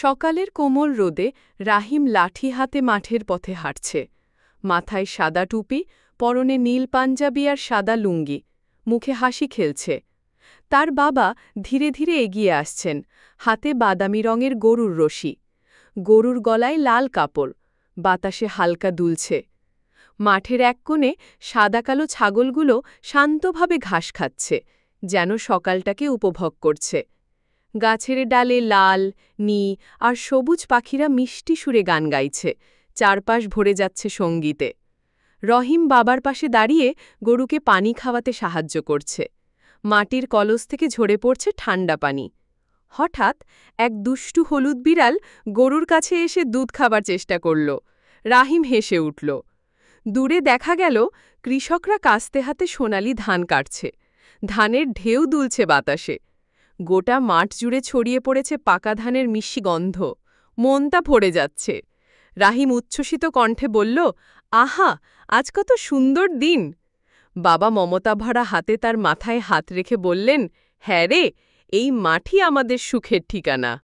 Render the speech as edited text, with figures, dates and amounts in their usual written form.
সকালের কোমল রোদে রাহিম লাঠি হাতে মাঠের পথে হাঁটছে। মাথায় সাদা টুপি, পরনে নীল পাঞ্জাবি আর সাদা লুঙ্গি, মুখে হাসি খেলছে। তার বাবা ধীরে ধীরে এগিয়ে আসছেন, হাতে বাদামি রঙের গরুর রশি। গরুর গলায় লাল কাপড়, বাতাসে হালকা দুলছে। মাঠের এক কোণে সাদা কালো ছাগলগুলো শান্তভাবে ঘাস খাচ্ছে, যেন সকালটাকে উপভোগ করছে। গাছের ডালে লাল, নী আর সবুজ পাখিরা মিষ্টি সুরে গান গাইছে, চারপাশ ভরে যাচ্ছে সঙ্গীতে। রহিম বাবার পাশে দাঁড়িয়ে গরুকে পানি খাওয়াতে সাহায্য করছে। মাটির কলস থেকে ঝরে পড়ছে ঠান্ডা পানি। হঠাৎ এক দুষ্টু হলুদ বিড়াল গরুর কাছে এসে দুধ খাবার চেষ্টা করল। রাহিম হেসে উঠল। দূরে দেখা গেল কৃষকরা কাস্তে হাতে সোনালি ধান কাটছে। ধানের ঢেউ দুলছে বাতাসে। গোটা মাঠ জুড়ে ছড়িয়ে পড়েছে পাকা ধানের মিষ্টি গন্ধ। মনটা ভরে যাচ্ছে। রাহিম উচ্ছ্বসিত কণ্ঠে বলল, আহা, আজ কত সুন্দর দিন। বাবা মমতা ভরা হাতে তার মাথায় হাত রেখে বললেন, হ্যাঁ রে, এই মাঠই আমাদের সুখের ঠিকানা।